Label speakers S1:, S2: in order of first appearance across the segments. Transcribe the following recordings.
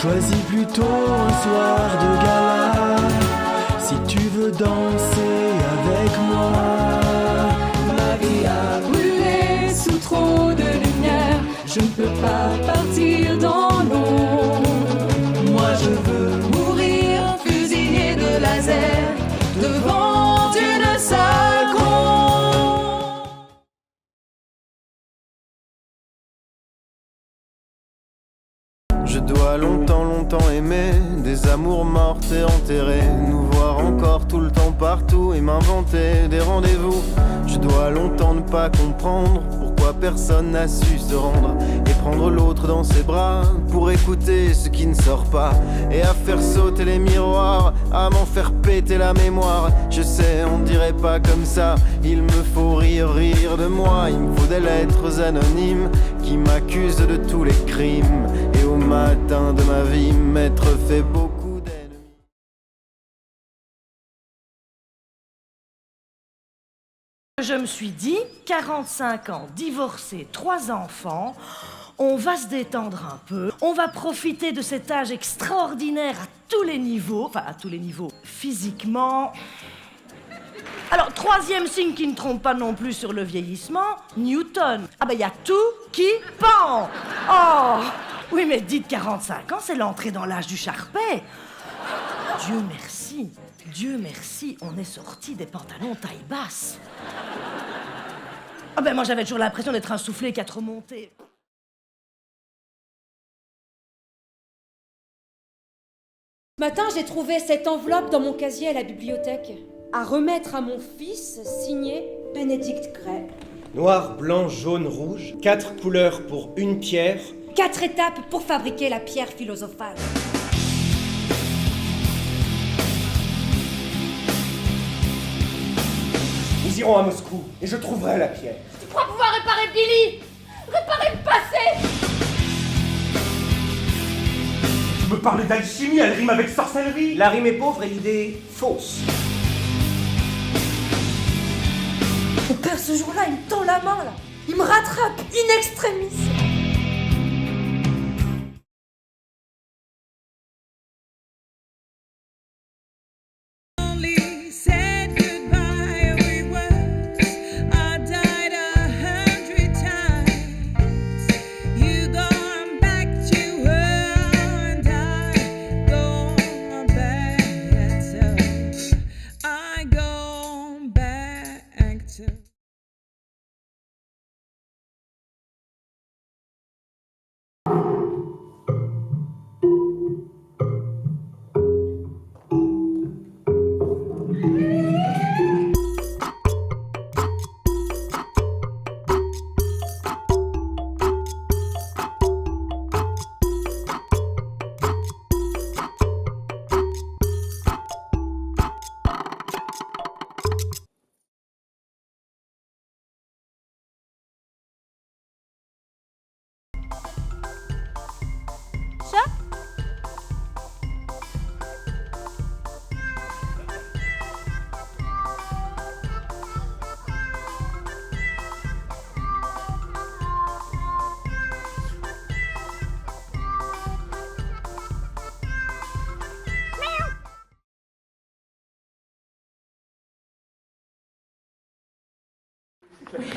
S1: Choisis plutôt un soir de gala si tu veux danser avec moi.
S2: Ma vie a brûlé sous trop de lumière. Je ne peux pas partir dans l'ombre. Moi je veux mourir fusillé de laser devant une salle con.
S1: Je dois longtemps aimer des amours mortes et enterrées, nous voir encore tout le temps partout et m'inventer des rendez-vous. Je dois longtemps ne pas comprendre pourquoi personne n'a su se rendre et prendre l'autre dans ses bras pour écouter ce qui ne sort pas et à faire sauter les miroirs, à m'en faire péter la mémoire. Je sais, on dirait pas comme ça, il me faut rire de moi. Il me faut des lettres anonymes qui m'accusent de tous les crimes et au matin de ma vie m'être fait beaucoup d'ennemis.
S3: Je me suis dit, 45 ans, divorcé, 3 enfants, on va se détendre un peu, on va profiter de cet âge extraordinaire à tous les niveaux, enfin à tous les niveaux, physiquement. Alors, 3e signe qui ne trompe pas non plus sur le vieillissement, Newton. Ah ben, il y a tout qui pend. Oh, oui, mais dites 45 ans, c'est l'entrée dans l'âge du charpet. Dieu merci, on est sorti des pantalons taille basse. Ah ben, moi, j'avais toujours l'impression d'être un soufflé 4 montées.
S4: Ce matin, j'ai trouvé cette enveloppe dans mon casier à la bibliothèque. À remettre à mon fils, signé Benedict Grey.
S5: Noir, blanc, jaune, rouge, 4 couleurs pour une pierre.
S4: 4 étapes pour fabriquer la pierre philosophale.
S5: Nous irons à Moscou et je trouverai la pierre.
S4: Tu crois pouvoir réparer Billy? Réparer le passé?
S6: Tu me parles d'alchimie, elle rime avec sorcellerie.
S5: La rime est pauvre et l'idée fausse.
S4: Mon père, ce jour-là, il me tend la main, là. Il me rattrape, in extremis.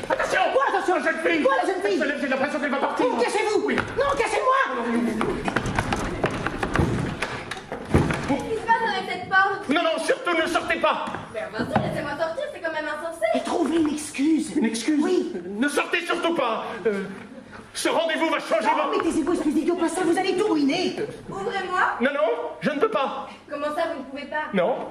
S6: Attention! Quoi, attention, la jeune fille!
S7: Quoi, la jeune fille?
S6: J'ai l'impression qu'elle va partir!
S7: Oh, cassez-vous!
S6: Oui!
S7: Non, cassez-moi!
S8: Qu'est-ce qui se passe, ne répète pas?
S6: Non, non, surtout ne sortez pas!
S8: Mais vas-y, laissez-moi sortir, c'est quand même insensé!
S7: Et trouvez une excuse!
S6: Une excuse?
S7: Oui!
S6: Ne sortez surtout pas! Ce rendez-vous va changer
S7: Oh,
S6: votre...
S7: mettez-vous espèce d'idiot pas ça, vous allez tout ruiner!
S8: Ouvrez-moi!
S6: Non, non, je ne peux pas!
S8: Comment ça, vous ne pouvez pas?
S6: Non?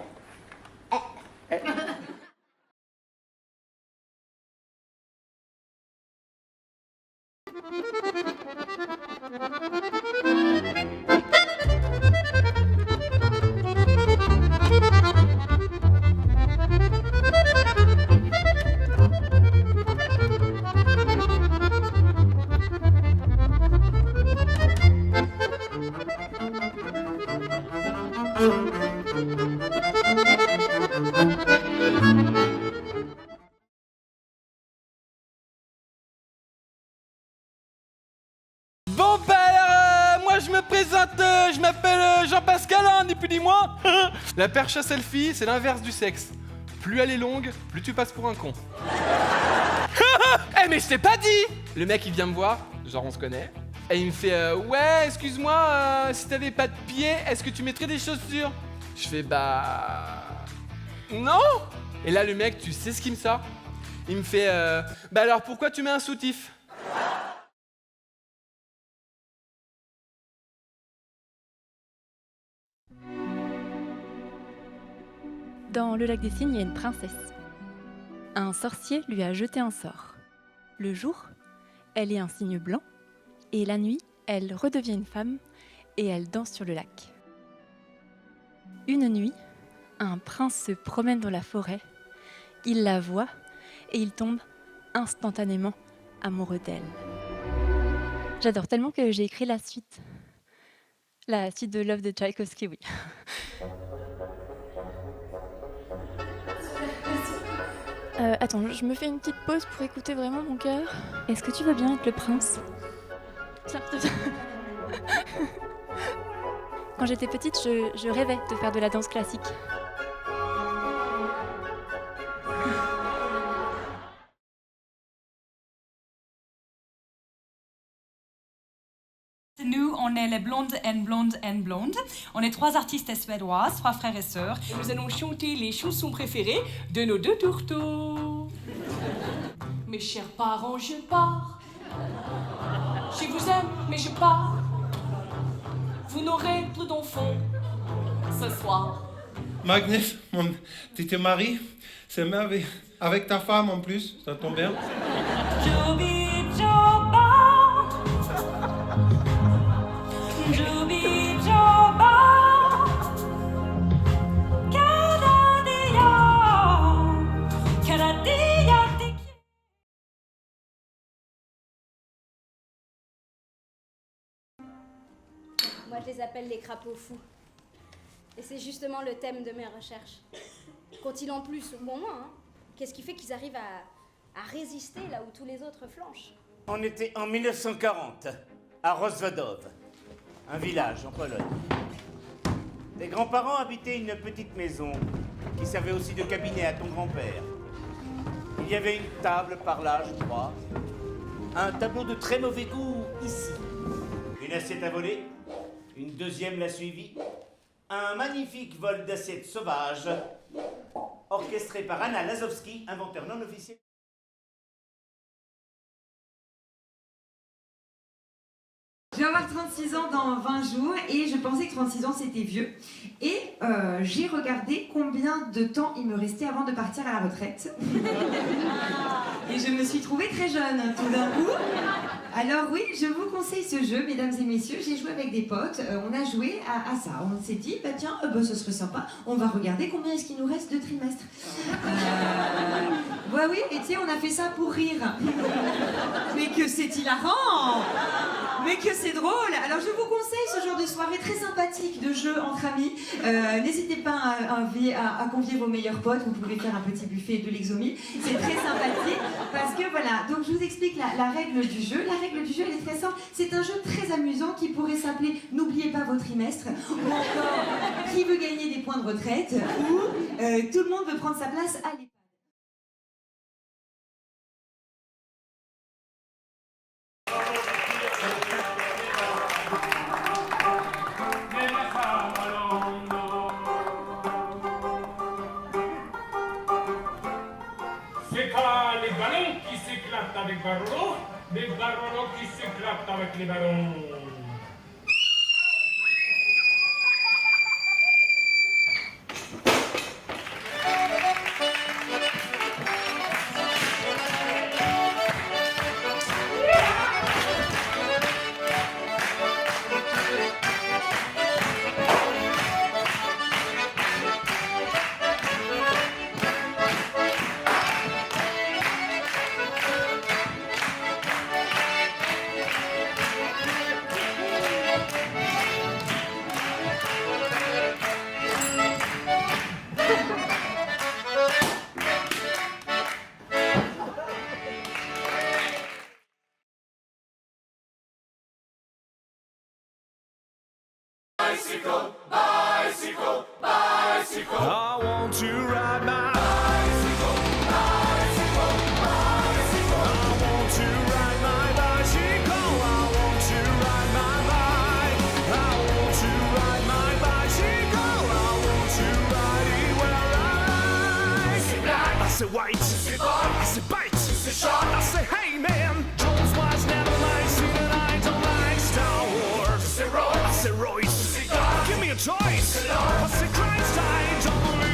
S9: Bon bah alors, moi je me présente. emprunte, je m'appelle Jean-Pascal, hein, ni plus ni moins. La perche à selfie, c'est l'inverse du sexe. Plus elle est longue, plus tu passes pour un con. Eh mais je t'ai pas dit. Le mec il vient me voir, genre on se connaît, et il me fait ouais excuse-moi, si t'avais pas de pied, est-ce que tu mettrais des chaussures? Je fais bah non. Et là le mec, tu sais ce qu'il me sort? Il me fait bah alors pourquoi tu mets un soutif?
S10: Dans le lac des cygnes, il y a une princesse. Un sorcier lui a jeté un sort. Le jour, elle est un cygne blanc, et la nuit, elle redevient une femme et elle danse sur le lac. Une nuit, un prince se promène dans la forêt, il la voit et il tombe instantanément amoureux d'elle. J'adore tellement que j'ai écrit la suite. La suite de Love de Tchaïkovski, oui. Attends, je me fais une petite pause pour écouter vraiment mon cœur. Est-ce que tu veux bien être le prince? Tiens. Quand j'étais petite, je rêvais de faire de la danse classique.
S11: Nous, on est les blondes and blondes and blondes. On est 3 artistes suédoises, 3 frères et sœurs. Et nous allons chanter les chansons préférées de nos 2 tourteaux. Mes chers parents, je pars. Je vous aime, mais je pars. Vous n'aurez plus d'enfants ce soir.
S12: Magnus, tu te maries, c'est merveilleux. Avec ta femme en plus, ça tombe bien.
S13: Moi, je les appelle les crapauds fous. Et c'est justement le thème de mes recherches. Qu'ont-ils en plus, ou en moins, hein? Qu'est-ce qui fait qu'ils arrivent à résister là où tous les autres flanchent?
S14: On était en 1940, à Rozwadów, un village en Pologne. Tes grands-parents habitaient une petite maison qui servait aussi de cabinet à ton grand-père. Il y avait une table par là, je crois. Un tableau de très mauvais goût ici. Une assiette à voler. Une deuxième l'a suivie. Un magnifique vol d'assiettes sauvages, orchestré par Anna Lazowski, inventeur non officiel.
S15: Je vais avoir 36 ans dans 20 jours et je pensais que 36 ans c'était vieux. Et j'ai regardé combien de temps il me restait avant de partir à la retraite. Et je me suis trouvée très jeune tout d'un coup. Alors oui, je vous conseille ce jeu, mesdames et messieurs. J'ai joué avec des potes, on a joué à ça. On s'est dit, bah tiens, ce serait sympa, on va regarder combien est-ce qu'il nous reste de trimestres. Ouais, oui, et tu sais, on a fait ça pour rire. Mais que c'est hilarant! Mais que c'est drôle! Alors je vous conseille ce genre de soirée très sympathique de jeu entre amis. N'hésitez pas à convier vos meilleurs potes, vous pouvez faire un petit buffet de l'exomie. C'est très sympathique parce que voilà, donc je vous explique la règle du jeu. La règle du jeu, elle est très simple. C'est un jeu très amusant qui pourrait s'appeler « N'oubliez pas vos trimestres » ou encore « Qui veut gagner des points de retraite » ou « Tout le monde veut prendre sa place à l'EHPAD ».
S6: C'est pas les ballons qui s'éclatent avec Barolo, les Barolo qui s'éclatent avec les ballons.
S16: bicycle, bicycle, bicycle. I want to ride my bicycle, bicycle, bicycle. I want to ride my bicycle. I want to ride my bike. I want to ride my bicycle. I want to ride it where I like. C'est black, I say white, c'est bon, I say bite, c'est sharp, I say hey man. Jones was never nice, and I don't like Star Wars. I say Royce, give me a choice. I say Christ, I don't believe.